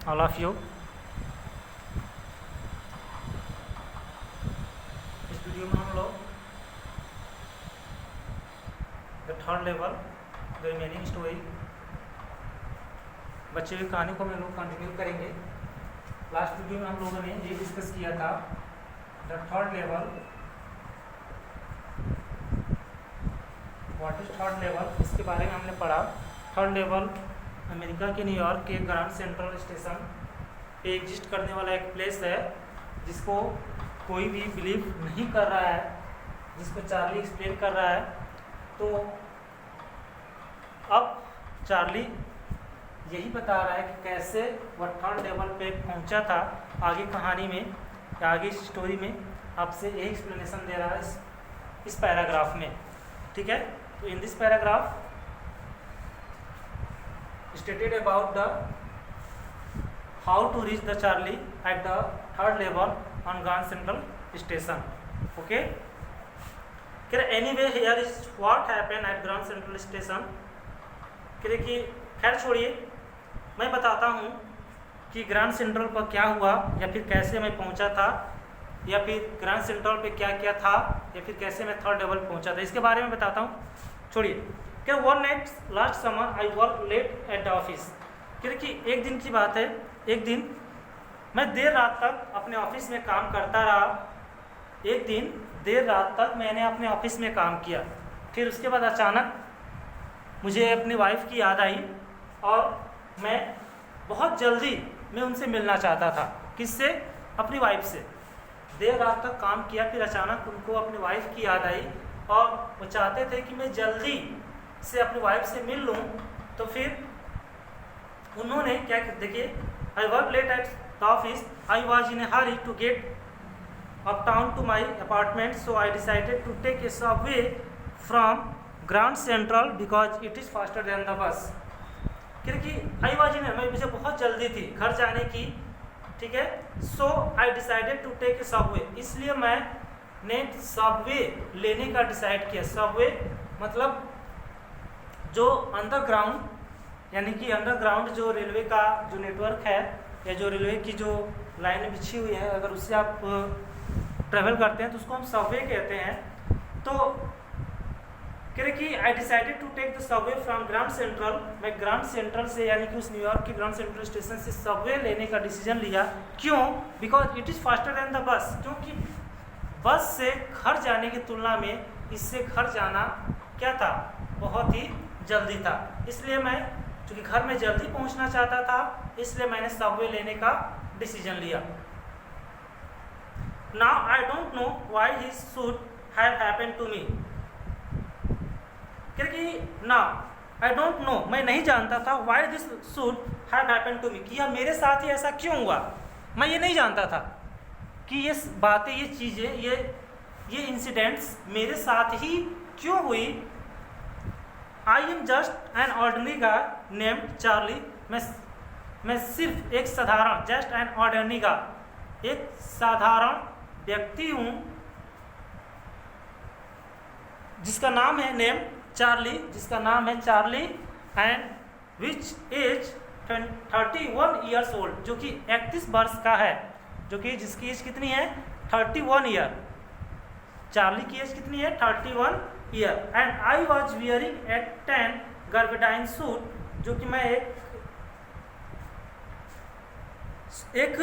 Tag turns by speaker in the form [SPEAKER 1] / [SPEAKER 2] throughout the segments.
[SPEAKER 1] all of you. इस video में हम लोग the third level the remaining story बच्चे की कहानी को हम लोग कंटिन्यू करेंगे। लास्ट वीडियो में हम लोगों ने ये डिस्कस किया था the third level, what is third level, इसके बारे में हमने पढ़ा। थर्ड लेवल अमेरिका के New York York Grand Central station पे एग्जिस्ट करने वाला एक प्लेस है जिसको कोई भी बिलीव नहीं कर रहा है, जिसको चार्ली एक्सप्लेन कर रहा है। तो अब चार्ली यही बता रहा है कि कैसे वह थर्ड लेवल पे पहुंचा था। आगे कहानी में या आगे स्टोरी में आपसे यही एक्सप्लेनेशन दे रहा है इस पैराग्राफ में, ठीक है। तो in this paragraph stated about the how to reach the Charlie at the third level on Grand Central Station. Okay. Anyway, here is what happened at Grand Central Station. कि खैर छोड़िए, मैं बताता हूँ कि ग्रैंड सेंट्रल पर क्या हुआ, या फिर कैसे मैं पहुँचा था, या फिर ग्रैंड सेंट्रल पे क्या क्या था, या फिर कैसे मैं थर्ड लेवल पहुँचा था, इसके बारे में बताता हूँ। छोड़िए। One night last summer I work late at the office. क्योंकि एक दिन की बात है, एक दिन मैं देर रात तक अपने ऑफिस में काम करता रहा। एक दिन देर रात तक मैंने अपने ऑफिस में काम किया। फिर उसके बाद अचानक मुझे अपनी वाइफ की याद आई और मैं बहुत जल्दी मैं उनसे मिलना चाहता था। किससे? अपनी वाइफ से। देर रात तक काम किया, फिर अचानक उनको अपनी वाइफ की याद आई और वो चाहते थे कि मैं जल्दी से अपनी वाइफ से मिल लूँ। तो फिर उन्होंने क्या, देखिए, I work late at the office, I was in a hurry to get up town to my apartment, so I decided to take a subway from Grand Central because it is faster than the bus. क्योंकि आई was इन, मुझे बहुत जल्दी थी घर जाने की, ठीक है। So I decided to take a subway, इसलिए मैंने सबवे लेने का डिसाइड किया। सबवे मतलब जो अंडरग्राउंड, यानी कि अंडरग्राउंड जो रेलवे का जो नेटवर्क है, या जो रेलवे की जो लाइन बिछी हुई है, अगर उससे आप ट्रेवल करते हैं तो उसको हम सबवे कहते हैं। तो क्योंकि I decided to take the subway from Grand Central, मैं ग्रांड सेंट्रल से, यानी कि उस न्यूयॉर्क के ग्रांड सेंट्रल स्टेशन से सबवे लेने का डिसीजन लिया। क्यों? Because it is faster than the bus, क्योंकि बस से घर जाने की तुलना में इससे घर जाना क्या था, बहुत ही जल्दी था। इसलिए मैं, चूँकि घर में जल्दी पहुंचना चाहता था, इसलिए मैंने सबवे लेने का डिसीजन लिया। Now I don't know why this should have happened to me. क्योंकि नाउ आई डोंट नो, मैं नहीं जानता था, why this should have happened to me, कि यह मेरे साथ ही ऐसा क्यों हुआ। मैं ये नहीं जानता था कि ये बातें, ये चीज़ें, ये इंसिडेंट्स मेरे साथ ही क्यों हुई। I am just an ordinary guy named Charlie. मैं सिर्फ एक साधारण, जस्ट एन ऑर्डिनरी गाय, एक साधारण व्यक्ति हूँ जिसका नाम है नेम चार्ली, जिसका नाम है Charlie, and which age 31 years old, जो कि 31 वर्ष का है, जो कि जिसकी एज कितनी है, 31 ईयर। चार्ली की एज कितनी है, 31 year. And I was wearing at 10 gabardine suit, जो कि मैं एक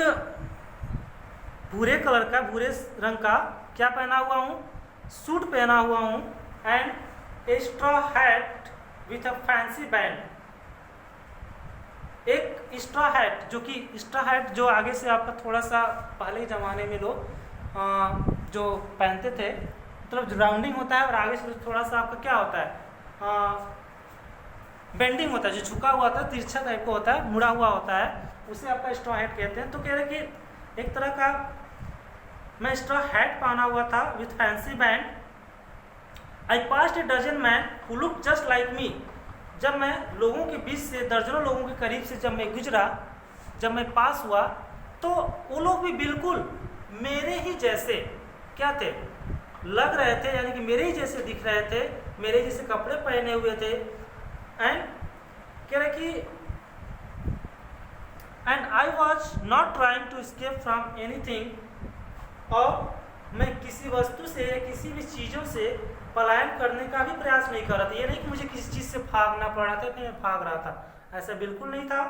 [SPEAKER 1] भूरे कलर का, भूरे रंग का क्या पहना हुआ हूँ, सूट पहना हुआ हूँ। And A straw hat with a fancy band, एक स्ट्रॉ हैट, जो कि स्ट्रॉ हैट जो आगे से आपका थोड़ा सा पहले के ज़माने में लोग जो पहनते थे, मतलब राउंडिंग होता है और आगे से थोड़ा सा आपका क्या होता है, बेंडिंग होता है, जो झुका हुआ होता है, तिरछा टाइप का होता है, मुड़ा हुआ होता है, उसे आपका स्ट्रॉ हैट कहते हैं। तो कह रहे कि एक तरह का मैं स्ट्रॉ हैट पहना हुआ था with fancy band. I passed a dozen man who look just like me, जब मैं लोगों के बीच से, दर्जनों लोगों के करीब से जब मैं गुजरा, जब मैं पास हुआ, तो वो लोग भी बिल्कुल मेरे ही जैसे क्या थे, लग रहे थे, यानी कि मेरे ही जैसे दिख रहे थे, मेरे जैसे कपड़े पहने हुए थे। एंड कह रहे कि and I was not trying to escape from anything, और मैं किसी वस्तु से या किसी भी चीज़ों से पलायन करने का भी प्रयास नहीं कर रहा था। ये नहीं कि मुझे किसी चीज़ से भागना पड़ रहा था कि मैं भाग रहा था, ऐसा बिल्कुल नहीं था।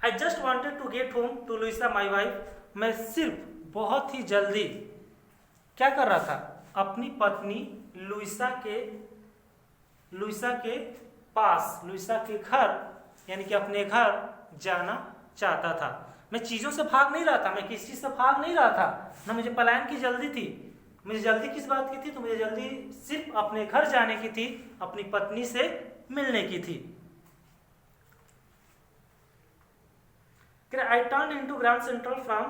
[SPEAKER 1] I just wanted to get home to Louisa my wife, मैं सिर्फ बहुत ही जल्दी क्या कर रहा था, अपनी पत्नी लुइसा के पास, लुइसा के घर यानी कि अपने घर जाना चाहता था। मैं चीज़ों से भाग नहीं रहा था, मैं किसी चीज़ से भाग नहीं रहा था, ना मुझे पलायन की जल्दी थी। मुझे जल्दी किस बात की थी? तो मुझे जल्दी सिर्फ अपने घर जाने की थी, अपनी पत्नी से मिलने की थी। I turned into Grand Central from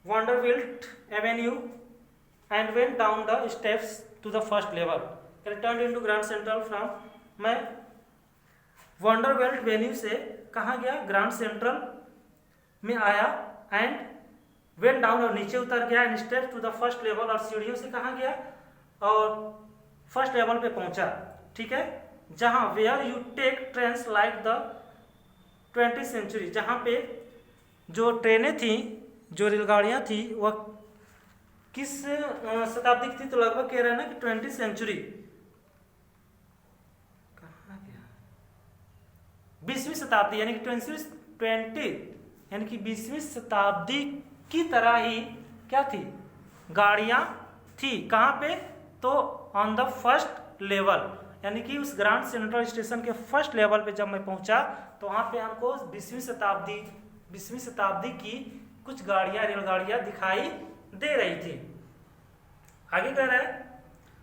[SPEAKER 1] Vanderbilt Avenue and went down the steps to the first level. I turned into Grand Central from, मैं Vanderbilt Avenue से कहाँ गया? ग्रांड सेंट्रल में आया, एंड वेंट डाउन, और नीचे उतर गया, and steps to the first level, और सीढ़ियों से कहाँ गया? और फर्स्ट लेवल पे पहुंचा। ठीक है, जहाँ where you take trains like the 20th century, जहाँ पे जो ट्रेनें थी, जो रेलगाड़ियाँ थी, वह किस शताब्दी की थी? तो लगभग कह रहे हैं ना कि 20th सेंचुरी, कहाँ गया, 20वीं शताब्दी यानी कि 20 यानी कि 20वीं शताब्दी की तरह ही क्या थी? गाड़ियाँ थी। कहाँ पे? तो ऑन द फर्स्ट लेवल, यानी कि उस ग्रांड सेंट्रल स्टेशन के फर्स्ट लेवल पे जब मैं पहुंचा तो वहाँ पे हमको 20वीं शताब्दी की कुछ गाड़ियाँ, रेलगाड़ियाँ दिखाई दे रही थी। आगे कह रहा है,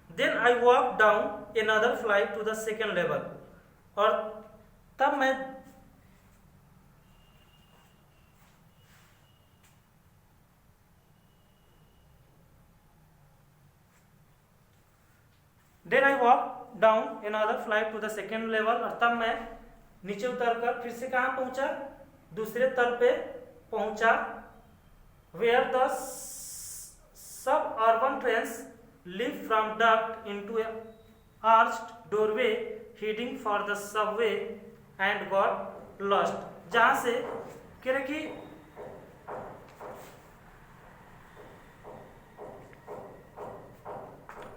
[SPEAKER 1] then I walk down another flight to the second level, और तब मैं down another flight to the second level, और तब मैं नीचे उतरकर फिर से कहाँ पहुंचा? दूसरे तल पे पहुंचा, where the suburban trains leave from duck into arched doorway heading for the subway and got lost, जहाँ से कह रहे कि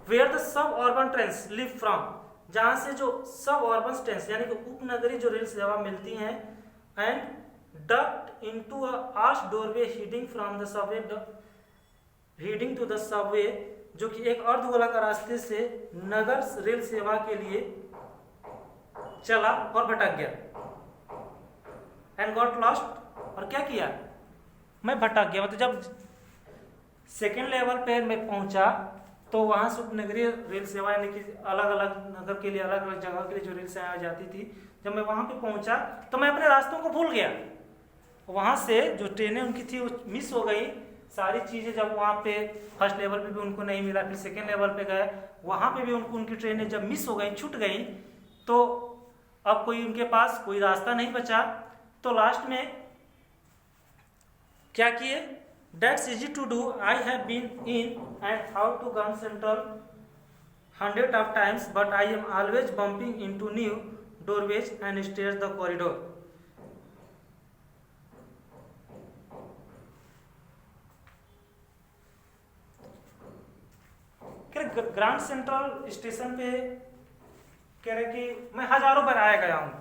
[SPEAKER 1] where the suburban trains leave from, जहाँ से जो सब अर्बन ट्रेन्स यानी कि उपनगरीय जो रेल सेवा मिलती हैं, and duck into arch doorway heading from the subway, heading to the subway, जो कि एक अर्धगोलाकार रास्ते से नगर रेल सेवा के लिए चला और भटक गया, एंड गॉट लॉस्ट, और क्या किया? मैं भटक गया। मतलब जब सेकेंड लेवल पे मैं पहुंचा तो वहाँ से उपनगरीय रेल सेवा यानी कि अलग अलग नगर के लिए, अलग अलग जगह के लिए जो रेल सेवा जाती थी, जब मैं वहाँ पे पहुँचा तो मैं अपने रास्तों को भूल गया। वहाँ से जो ट्रेनें उनकी थी वो मिस हो गई, सारी चीज़ें। जब वहाँ पे फर्स्ट लेवल पे भी उनको नहीं मिला, फिर सेकेंड लेवल पे गए, वहाँ पे भी उनकी ट्रेनें जब मिस हो गई, छूट गई, तो अब कोई उनके पास कोई रास्ता नहीं बचा। तो लास्ट में क्या किए? That's easy to do. I have been in and out to Grand Central hundreds of times, but I am always bumping into new doorways and stairs the corridor. Grand Central station पे कह रहे कि मैं हजारों बार आया गया हूँ,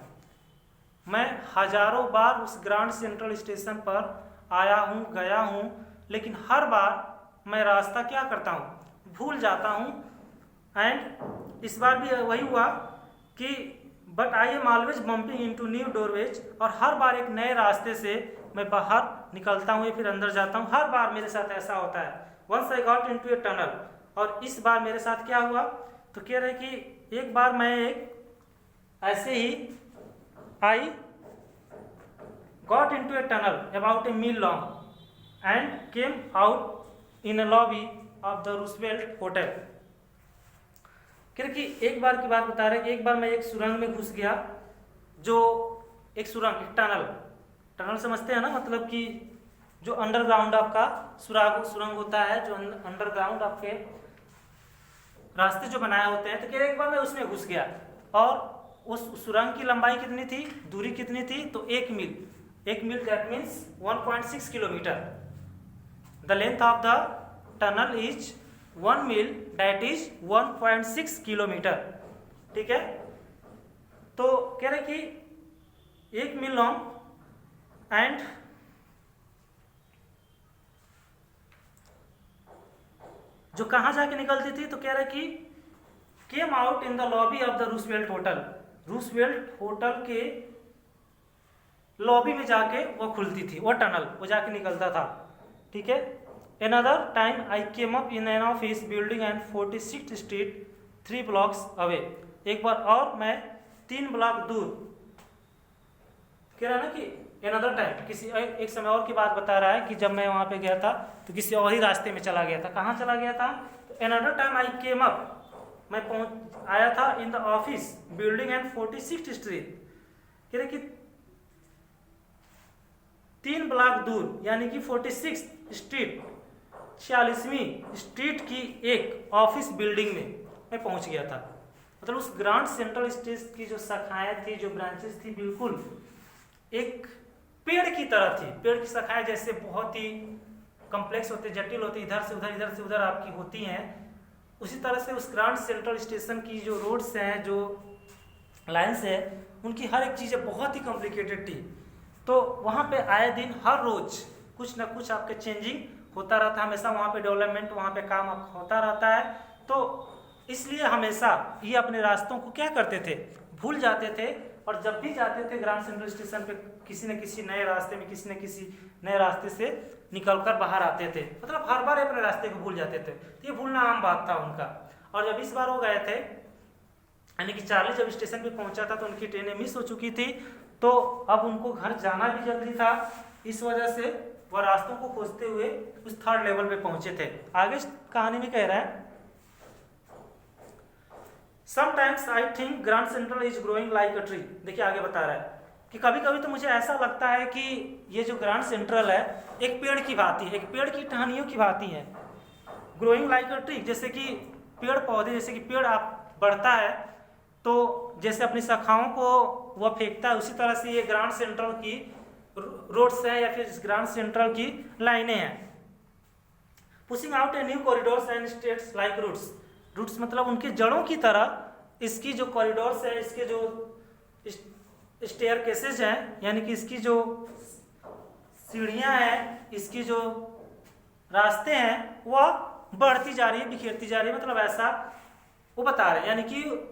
[SPEAKER 1] मैं हजारों बार उस ग्रांड सेंट्रल स्टेशन पर आया हूँ, गया हूँ, लेकिन हर बार मैं रास्ता क्या करता हूँ? भूल जाता हूँ। एंड इस बार भी वही हुआ कि but I am always bumping into new doorways, और हर बार एक नए रास्ते से मैं बाहर निकलता हूँ या फिर अंदर जाता हूँ। हर बार मेरे साथ ऐसा होता है। Once I got into a tunnel, और इस बार मेरे साथ क्या हुआ? तो कह रहे कि एक बार मैं एक ऐसे ही आई got into a tunnel about a mile long and came out in a lobby of the Roosevelt Hotel. क्योंकि एक बार की बात बता रहे हैं कि एक बार मैं एक सुरंग में घुस गया, जो एक सुरंग, एक टनल समझते हैं ना, मतलब कि जो अंडरग्राउंड आपका सुरंग होता है, जो अंडरग्राउंड आपके रास्ते जो बनाए होते हैं। तो एक बार मैं उसमें घुस गया, और उस सुरंग की लंबाई कितनी थी, दूरी कितनी थी, तो 1 मील, 1 मील that means 1.6 kilometre. The length of the tunnel is 1 मील दैट इज 1.6 किलोमीटर। ठीक है, तो कह रहे कि 1 मील लॉन्ग एंड जो कहाँ जाके निकलती थी, तो कह रहे कि came out in the lobby of the Roosevelt hotel, Roosevelt hotel के लॉबी में जाके वो खुलती थी, वो टनल वो जाके निकलता था। ठीक है, another time I came up in an office building and 46th street 3 blocks away, एक बार और मैं 3 ब्लॉक दूर, कह रहा है ना कि अनदर टाइम, किसी एक समय और की बात बता रहा है कि जब मैं वहां पे गया था तो किसी और ही रास्ते में चला गया था। कहाँ चला गया था, तो another time I came up, मैं पहुंच आया था in the office building and 46th street, कह रहे कि 3 ब्लॉक दूर यानी कि 46th स्ट्रीट 46वीं स्ट्रीट की एक ऑफिस बिल्डिंग में मैं पहुंच गया था। मतलब उस ग्रांड सेंट्रल स्टेट की जो शाखाएं थी, जो ब्रांचेस थी, बिल्कुल एक पेड़ की तरह थी। पेड़ की शाखाएं जैसे बहुत ही कॉम्प्लेक्स होते, जटिल होते, इधर से उधर आपकी होती हैं, उसी तरह से उस ग्रांड सेंट्रल स्टेशन की जो रोड्स हैं, जो लाइन्स है, उनकी हर एक चीज़ें बहुत ही कॉम्प्लिकेटेड थी। तो वहाँ पे आए दिन हर रोज कुछ ना कुछ आपके चेंजिंग होता रहता है, हमेशा वहाँ पे डेवलपमेंट, वहाँ पे काम होता रहता है। तो इसलिए हमेशा ये अपने रास्तों को क्या करते थे, भूल जाते थे, और जब भी जाते थे ग्रांड सेंट्रल स्टेशन पे किसी न किसी नए रास्ते में, किसी न किसी नए रास्ते से निकलकर बाहर आते थे। मतलब हर बार अपने रास्ते को भूल जाते थे, तो ये भूलना आम बात था उनका। और जब इस बार वो गए थे, यानी कि चार्ली जब स्टेशन पे पहुंचा था तो उनकी ट्रेनें मिस हो चुकी थी, तो अब उनको घर जाना भी जल्दी था, इस वजह से वह रास्तों को खोजते हुए उस 3rd लेवल पे पहुंचे थे। आगे कहानी में कह रहा है, sometimes I think grand central is growing like a tree. देखिए आगे बता रहा है कि कभी कभी तो मुझे ऐसा लगता है कि ये जो ग्रांड सेंट्रल है एक पेड़ की भांति है, एक पेड़ की टहनियों की भांति है। ग्रोइंग लाइक अ ट्री, जैसे कि पेड़ पौधे, जैसे कि पेड़ आप बढ़ता है तो जैसे अपनी शाखाओं को वह फेंकता है, उसी तरह से ये ग्रांड सेंट्रल की रोड्स हैं या फिर ग्रांड सेंट्रल की लाइनें हैं। Pushing out a new corridors and states like roots, roots मतलब उनके जड़ों की तरह इसकी जो कॉरिडोर्स है, इसके जो स्टेयरकेसेज हैं, यानी कि इसकी जो सीढ़ियां हैं, इसकी जो रास्ते हैं, वह बढ़ती जा रही है, बिखेरती जा रही है। मतलब ऐसा वो बता रहे हैं, यानी कि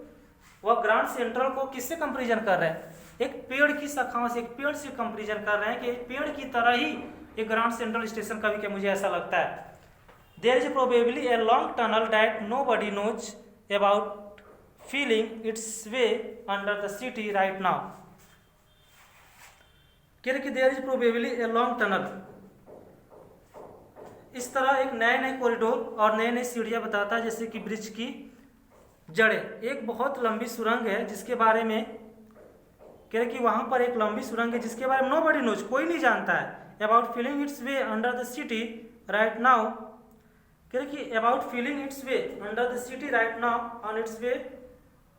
[SPEAKER 1] वह ग्रांड सेंट्रल को किससे कंपेरिजन कर रहे हैं, एक पेड़ की शाखाओं से, एक पेड़ से कंपेरिजन कर रहे हैं कि पेड़ की तरह ही एक ग्रांड सेंट्रल स्टेशन का भी, क्या मुझे ऐसा लगता है। There is probably a long tunnel that nobody knows about feeling its way under the city right now. कह रहे कि there is probably a long tunnel, इस तरह एक नए नए कॉरिडोर और नए नए सीढ़ियां बताता है, जैसे कि ब्रिज की जड़ें। एक बहुत लंबी सुरंग है जिसके बारे में कह रहे कि वहां पर एक लंबी सुरंग है जिसके बारे में नोबडी नोज, कोई नहीं जानता है, about feeling its way under the city right now. कह रहे कि about feeling its way under the city right now on it's way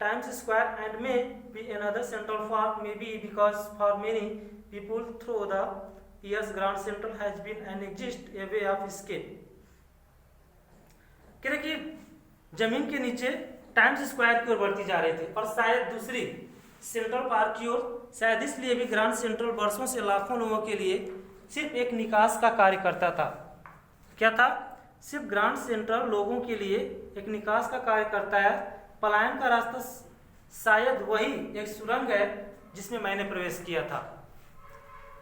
[SPEAKER 1] times square and may be another central park, may be because for many people through the years Grand Central has been and exist a way of escape। कह रहे कि जमीन के नीचे times square की ओर बढ़ती जा रही थी और शायद दूसरी सेंट्रल पार्क की ओर, शायद इसलिए भी ग्रांड सेंट्रल वर्षों से लाखों लोगों के लिए सिर्फ एक निकास का कार्य करता था। क्या था, सिर्फ ग्रांड सेंट्रल लोगों के लिए एक निकास का कार्य करता है। पलायन का रास्ता शायद वही एक सुरंग है जिसमें मैंने प्रवेश किया था।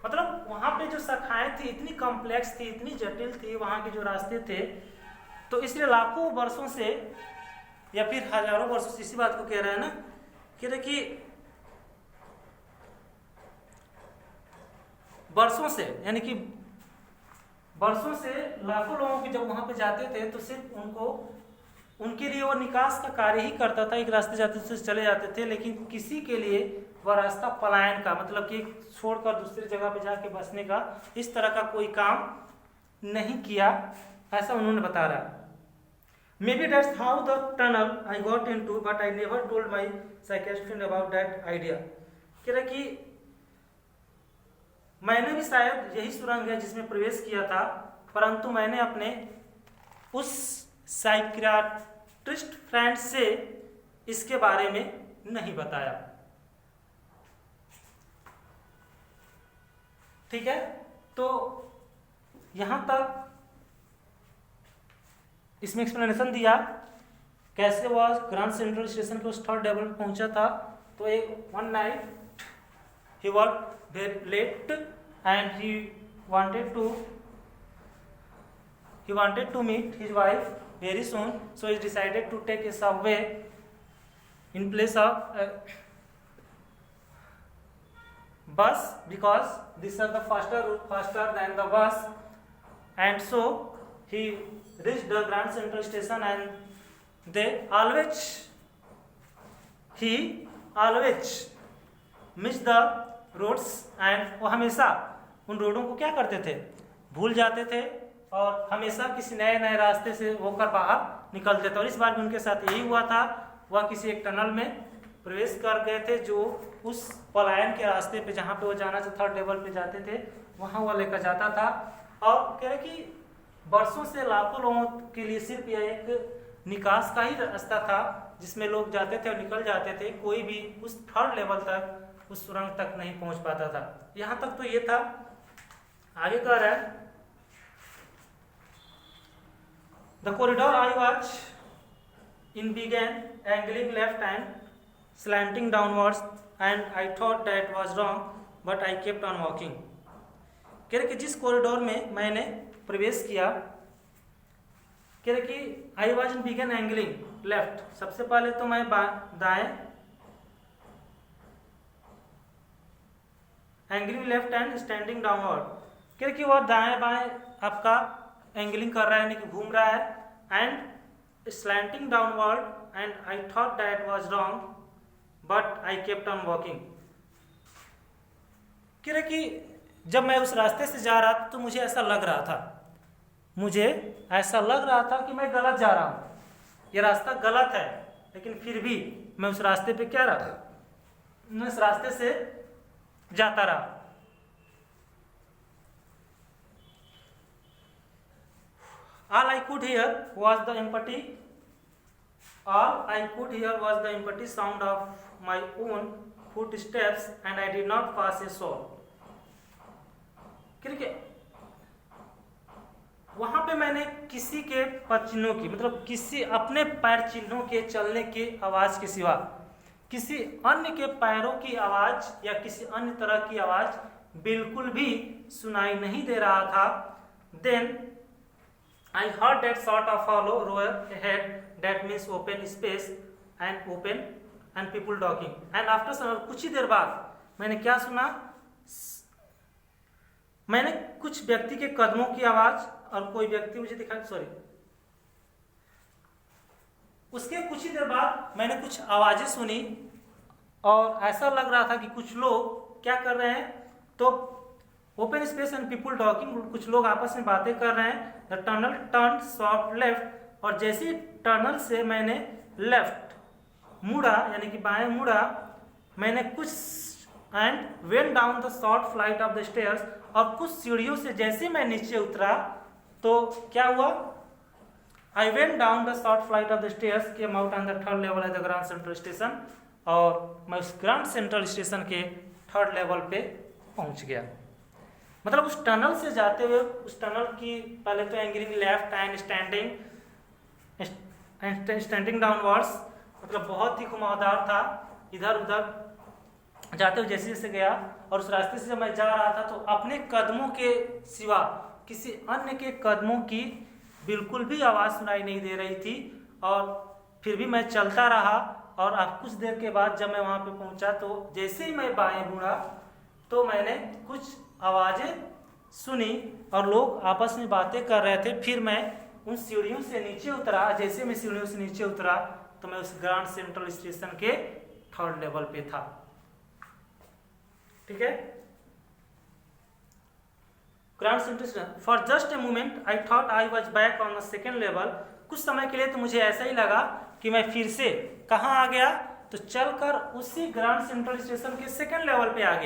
[SPEAKER 1] मतलब वहां पे जो शाखाएं थी इतनी कॉम्प्लेक्स थी, इतनी जटिल थी, वहां के जो रास्ते थे, तो इसलिए लाखों वर्षों से या फिर हजारों वर्षों से इसी बात को कह रहे हैं ना, कह रहे कि वर्षों से, यानी कि वर्षों से लाखों लोगों के जब वहां पे जाते थे तो सिर्फ उनको, उनके लिए वो निकास का कार्य ही करता था। एक रास्ते जाते थे चले जाते थे, लेकिन किसी के लिए वह रास्ता पलायन का, मतलब कि छोड़कर दूसरी जगह पे जाके बसने का, इस तरह का कोई काम नहीं किया, ऐसा उन्होंने बता रहा। Maybe that's how the tunnel I got into, but I never told my psychiatrist about that idea. कह रहा कि मैंने भी शायद यही सुरंग है जिसमें प्रवेश किया था, परंतु मैंने अपने उस साइकियाट्रिस्ट फ्रेंड से इसके बारे में नहीं बताया। ठीक है, तो यहां तक इसमें एक्सप्लेनेशन दिया कैसे वह ग्रांड सेंट्रल स्टेशन के उस थर्ड लेवल पर पहुंचा था। तो एक one night he work very late and he wanted to meet his wife very soon, so he decided to take a subway in place of bus, because this is the faster than the bus, and so he reached the Grand Central Station, and he always miss the roads, and वो हमेशा उन रोडों को क्या करते थे, भूल जाते थे और हमेशा किसी नए नए रास्ते से होकर बाहर निकलते थे। और इस बार भी उनके साथ यही हुआ था, वह किसी एक टनल में प्रवेश कर गए थे जो उस पलायन के रास्ते पे जहाँ पे वो जाना था, थर्ड लेवल पे जाते थे, वहाँ वह लेकर जाता था। और कह रहे कि वर्षों से लाखों लोगों के लिए सिर्फ यह एक निकास का ही रास्ता था जिसमें लोग जाते थे और निकल जाते थे, कोई भी उस थर्ड लेवल तक, उस सुरंग तक नहीं पहुंच पाता था। यहाँ तक तो ये था। आगे कह रहा है, The corridor I was in began angling left and slanting downwards, and I thought that was wrong, but I kept on walking. कह रहे कि जिस कॉरिडोर में मैंने प्रवेश किया, कह रहे कि I was in began angling left, सबसे पहले तो मैं दाएं angling left and standing downward, कह रहे कि वह दाएं बाएं आपका एंगलिंग कर रहा है, यानी कि घूम रहा है, and slanting downward, and I thought that was wrong but I kept on walking. कह रहे कि जब मैं उस रास्ते से जा रहा था तो मुझे ऐसा लग रहा था कि मैं गलत जा रहा हूँ, ये रास्ता गलत है, लेकिन फिर भी मैं उस रास्ते पे क्या रहा, मैं उस रास्ते से जाता रहा। All I could hear was the empty sound of my own footsteps, and I did not pass a soul. क्योंकि वहां पे मैंने किसी के पैर चिन्हों की, मतलब किसी अपने पैर चिन्हों के चलने की आवाज के सिवा किसी अन्य के पैरों की आवाज या किसी अन्य तरह की आवाज बिल्कुल भी सुनाई नहीं दे रहा था। Then I heard that sort of hollow roar ahead, that means open space and people talking. And after some, कुछ ही देर बाद मैंने क्या सुना, मैंने कुछ व्यक्ति के कदमों की आवाज, और कोई व्यक्ति मुझे दिखाई, उसके कुछ ही देर बाद मैंने कुछ आवाजें सुनी और ऐसा लग रहा था कि कुछ लोग क्या कर रहे हैं, तो open space and people talking, कुछ लोग आपस में बातें कर रहे हैं। The tunnel turn soft left, और जैसे ही टनल से मैंने लेफ्ट मुड़ा, यानी कि बाएं मुड़ा, मैंने कुछ and went down the short flight of the stairs, और कुछ सीढ़ियों से जैसे मैं नीचे उतरा तो क्या हुआ, I went down the short flight of the stairs, came out on the third level at the grand Central station, और मैं उस ग्रांड सेंट्रल स्टेशन के थर्ड लेवल पे पहुंच गया। मतलब उस टनल से जाते हुए, उस टनल की पहले तो angling left and standing downwards, मतलब बहुत ही घुमावदार था, इधर उधर जाते हुए जैसे जैसे गया, और उस रास्ते से जब मैं जा रहा था तो अपने कदमों के सिवा किसी अन्य के कदमों की बिल्कुल भी आवाज़ सुनाई नहीं दे रही थी। और फिर भी मैं चलता रहा, और अब कुछ देर के बाद जब मैं वहाँ पे पहुँचा तो जैसे ही मैं बाएं मुड़ा तो मैंने कुछ आवाज़ें सुनी और लोग आपस में बातें कर रहे थे। फिर मैं उन सीढ़ियों से नीचे उतरा, जैसे मैं सीढ़ियों से नीचे उतरा तो मैं उस ग्रांड सेंट्रल स्टेशन के थर्ड लेवल पे था। ठीक है, grand Central station. For just a moment I thought I was back on the second level, कुछ समय के लिए तो मुझे ऐसा ही लगा कि मैं फिर से कहाँ आ गया, तो चलकर उसी ग्रांड सेंट्रल स्टेशन के सेकंड लेवल पे आ गया।